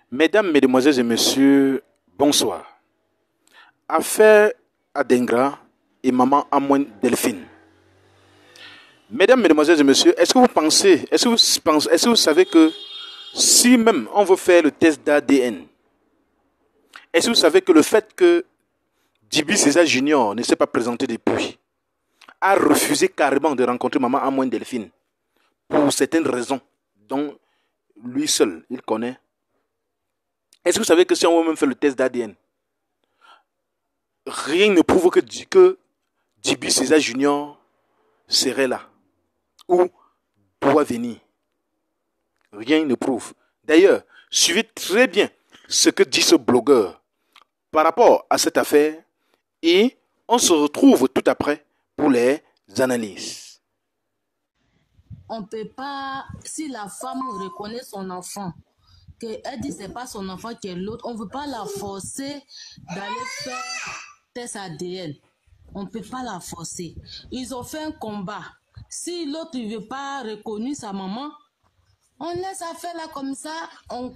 Mesdames, Mesdemoiselles et Messieurs, bonsoir. Affaire Adengra et maman Amoine Delphine. Mesdames, Mesdemoiselles et Messieurs, est-ce que vous savez que si même on veut faire le test d'ADN, est-ce que vous savez que le fait que Djiby César Junior ne s'est pas présenté depuis, a refusé carrément de rencontrer maman Amoine Delphine pour certaines raisons dont lui seul il connaît. Est-ce que vous savez que si on veut même faire le test d'ADN, rien ne prouve que Djiby César Junior serait là ou doit venir. Rien ne prouve. D'ailleurs, suivez très bien ce que dit ce blogueur par rapport à cette affaire et on se retrouve tout après pour les analyses. On ne peut pas, si la femme reconnaît son enfant, qu'elle dit que ce n'est pas son enfant qui est l'autre, on ne veut pas la forcer d'aller faire test ADN. On ne peut pas la forcer. Ils ont fait un combat. Si l'autre ne veut pas reconnaître sa maman, on laisse la faire là comme ça, on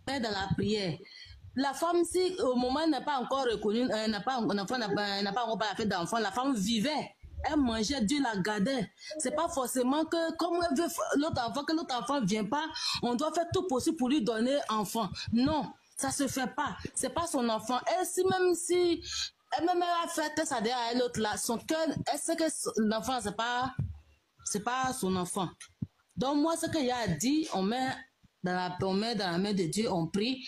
met dans la prière. La femme, si au moment n'a pas encore reconnu, n'a pas encore fait d'enfant, la femme vivait. Elle mangeait, Dieu la gardait. C'est pas forcément que, comme elle veut que l'autre enfant ne vient pas, on doit faire tout possible pour lui donner enfant. Non, ça se fait pas. C'est pas son enfant. Et même si elle a fait test ADN à l'autre là, son cœur, elle sait que l'enfant, c'est pas son enfant. Donc moi, ce qu'il y a à dire, on met dans la main de Dieu, on prie.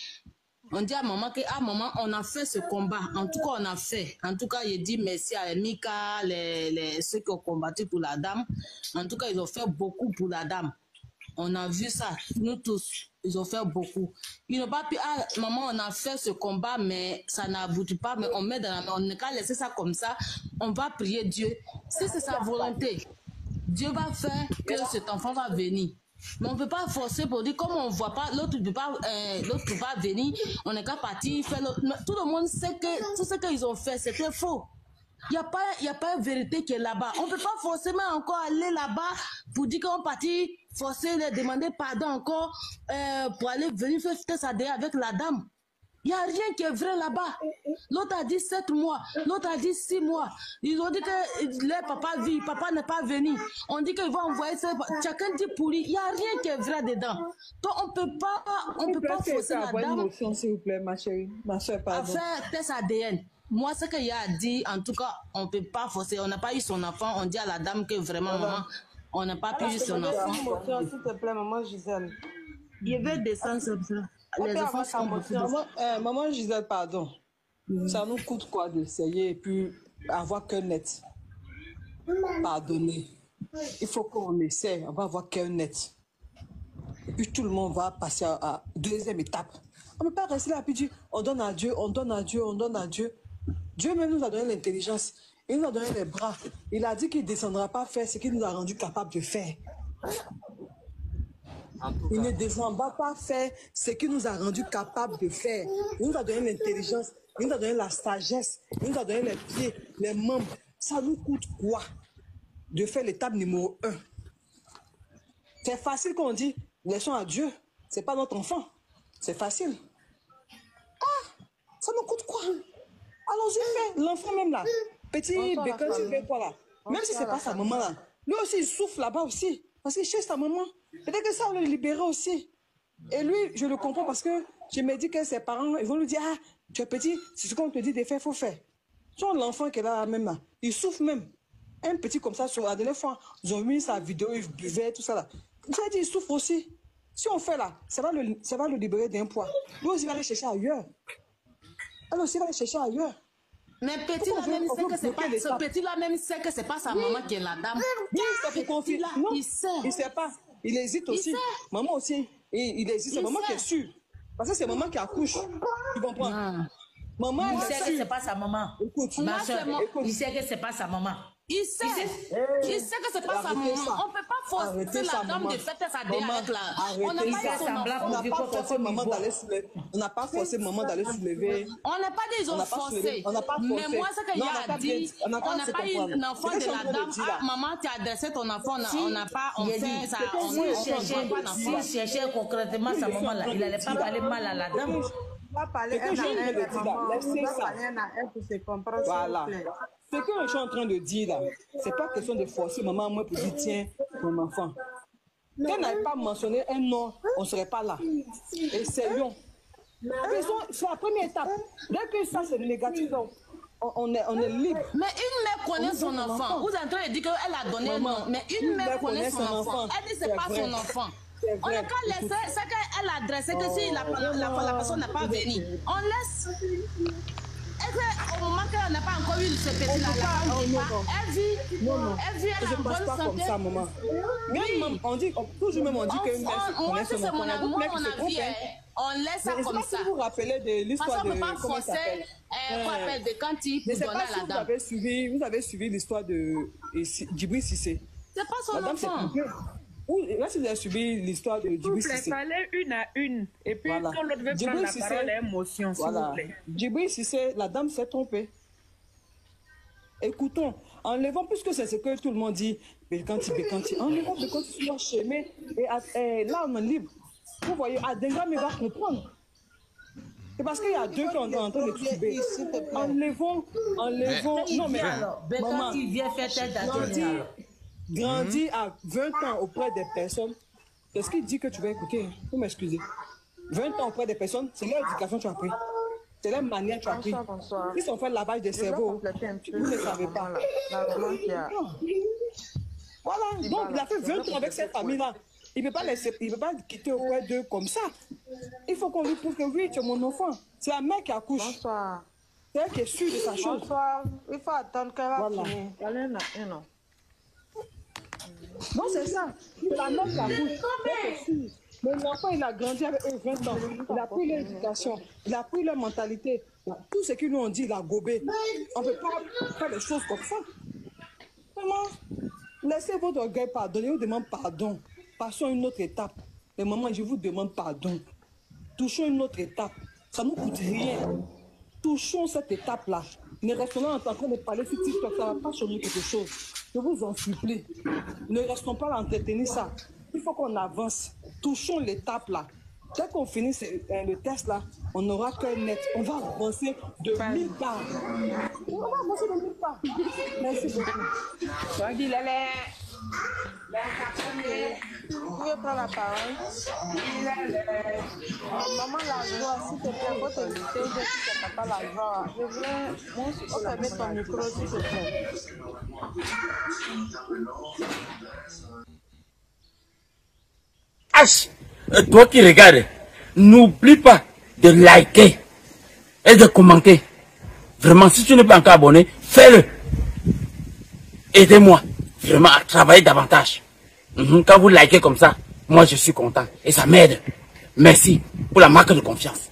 On dit à maman que, maman, on a fait ce combat. En tout cas, on a fait. En tout cas, il dit merci à Mika, ceux qui ont combattu pour la dame. En tout cas, ils ont fait beaucoup pour la dame. On a vu ça, nous tous. Ils ont fait beaucoup. Ils n'ont pas pu, maman, on a fait ce combat, mais ça n'aboutit pas. Mais on met dans la main, on ne peut pas laisser ça comme ça. On va prier Dieu. Si c'est sa volonté, Dieu va faire que cet enfant va venir. Mais on ne peut pas forcer pour dire, comme on ne voit pas, l'autre ne peut pas venir, on n'est qu'à partir faire l'autre. Tout le monde sait que tout ce qu'ils ont fait, c'était faux. Il n'y a pas une vérité qui est là-bas. On ne peut pas forcément encore aller là-bas pour dire qu'on partit forcer, demander pardon encore pour aller venir faire ça avec la dame. Il n'y a rien qui est vrai là-bas. L'autre a dit 7 mois, l'autre a dit 6 mois. Ils ont dit que leur papa vit, papa n'est pas venu. On dit qu'ils vont envoyer ça. Chacun dit pour lui. Il n'y a rien qui est vrai dedans. Donc on ne peut pas forcer la dame. Une motion, s'il vous plaît, ma chérie, ma soeur, pardon. À faire test ADN. Moi, ce qu'il y a à dire, en tout cas, on ne peut pas forcer. On n'a pas eu son enfant. On dit à la dame que vraiment, maman, on n'a pas pu eu son enfant. Une motion, s'il te plaît, maman Gisèle. Il veut descendre comme ça. Les enfants sont beaucoup de... Maman Gisèle, pardon. Ça nous coûte quoi d'essayer et puis avoir cœur net? Pardonner. Il faut qu'on essaie, on va avoir cœur net. Et puis tout le monde va passer à deuxième étape. On ne peut pas rester là et puis dire on donne à Dieu, on donne à Dieu, on donne à Dieu. Dieu même nous a donné l'intelligence, il nous a donné les bras. Il a dit qu'il ne descendra pas faire ce qu'il nous a rendu capable de faire. Il ne descendra pas faire ce qu'il nous a rendu capable de faire. Il nous a donné l'intelligence, il nous a donné la sagesse, il nous a donné les pieds, les membres. Ça nous coûte quoi de faire l'étape numéro 1? C'est facile qu'on dit, laissons à Dieu. C'est pas notre enfant. C'est facile. Ça nous coûte quoi? Allons-y, fais. L'enfant même là. Petit bécon, tu fais quoi là? Même si c'est pas sa maman là. Lui aussi, il souffre là-bas aussi. Parce qu'il cherche sa maman. Peut-être que ça, on le libérer aussi. Et lui, je le comprends parce que je me dis que ses parents, ils vont lui dire, tu es petit, c'est ce qu'on te dit de faire, il faut faire. Genre l'enfant qui est là même là, il souffre même. Un petit comme ça, sur la dernière fois, ils ont mis sa vidéo, il buvait, tout ça là. J'ai dit, il souffre aussi. Si on fait là, ça va le libérer d'un poids. Lui aussi, il va aller chercher ailleurs. Alors aussi, il va aller chercher ailleurs. Mais petit là même sait que c'est pas ce petit là même sait que c'est pas sa maman qui est la dame. Oui, c'est pour confier. Non, il sait pas. Il hésite aussi. Maman aussi. Il hésite. C'est maman qui est sûre. Parce que c'est maman qui accouche. Tu comprends? Maman, il sait que c'est pas sa maman. Écoute, ma soeur, il sait que c'est pas sa maman. Il sait que c'est pas sa maman. On ne peut pas forcer la dame de faire sa dé avec la... On n'a pas forcé maman d'aller soulever. On n'a pas forcé maman d'aller soulever. On n'a pas dit ils ont forcé. Mais moi, ce qu'il y a dit, on n'a pas eu l'enfant de la dame. Ah, maman, tu as adressé ton enfant. On n'a pas... On fait ça. S'il cherchait concrètement sa maman là, il n'allait pas parler mal à la dame. Voilà. Ce que je suis en train de dire là, c'est pas question de forcer maman moi pour dire tiens mon enfant. Si elle n'avait pas mentionné un nom, on ne serait pas là. Essayons. C'est la première étape. Dès que ça c'est négatif, on est libre. Mais une mère connaît son enfant. Vous êtes en train de dire qu'elle a donné un nom. Mais une mère connaît son enfant. Elle dit que ce n'est pas son enfant. On n'a qu'à laisser ce qu'elle a adressé, que si la personne n'a pas venu, on laisse. Au moment qu'elle n'a pas encore eu ce petit-là, elle vit à la bonne santé. Pas comme ça, maman. Oui. On dit, toujours même on dit que moi, c'est mon avis. On laisse ça comme ça. Vous vous rappelez de l'histoire de comment ça s'appelle de quand il pour donner à la dame. Vous avez suivi l'histoire de Djibril Cissé. C'est pas son enfant. Là, si vous avez suivi l'histoire de Djibril Cissé. Parlez une à une. Et puis, quand l'autre veut prendre la parole, l'émotion, s'il vous plaît. Djibril Cissé, la dame s'est trompée. Écoutons, enlevons, puisque c'est ce que tout le monde dit, Békanti, enlevons Békanti sur leur chemin. Et là, on est libre. Vous voyez, Adenga me va comprendre. C'est parce qu'il y a deux qui sont en train de trouver. Enlevons. Non, mais maman, il vient faire tête d'Adenga. Grandis à 20 ans auprès des personnes, c'est ce qu'il dit que tu vas écouter. Vous m'excusez. 20 ans auprès des personnes, c'est leur éducation que tu as appris. C'est leur manière que tu as appris. Ils ont fait le lavage des cerveaux. Vous ne savez pas. Voilà. Donc, il a fait 20 ans avec cette famille-là. Il ne peut pas quitter auprès d'eux comme ça. Il faut qu'on lui prouve que oui, tu es mon enfant. C'est la mère qui accouche. Bonsoir. C'est elle qui est sûre de sa chose. Bonsoir. Il faut attendre qu'elle va finir. Non, c'est ça. C'est la mère qui accouche. Mais l'enfant, il a grandi avec eux 20 ans. Il a pris leur éducation. Il a pris leur mentalité. Tout ce qu'ils nous ont dit, il a gobé. On ne peut pas faire des choses comme ça. Vraiment, laissez votre orgueil pardonner. Je vous demande pardon. Passons à une autre étape. Mais maman, je vous demande pardon. Touchons une autre étape. Ça ne nous coûte rien. Touchons cette étape-là. Ne restons là en train de parler sur TikTok. Ça ne va pas changer quelque chose. Je vous en supplie. Ne restons pas à entretenir ça. Il faut qu'on avance. Touchons l'étape là. Dès qu'on finit le test là, on n'aura qu'un net. On va avancer de 1000 pas. On va avancer de 1000 pas. Merci beaucoup. Vous pouvez prendre la parole. Maman, la joie, s'il te plaît, faut te lutter. Je dis que papa, la joie. Je voulais fermer ton micro, s'il te plaît. H, toi qui regardes, n'oublie pas de liker et de commenter. Vraiment, si tu n'es pas encore abonné, fais-le. Aidez-moi vraiment à travailler davantage. Quand vous likez comme ça, moi je suis content et ça m'aide. Merci pour la marque de confiance.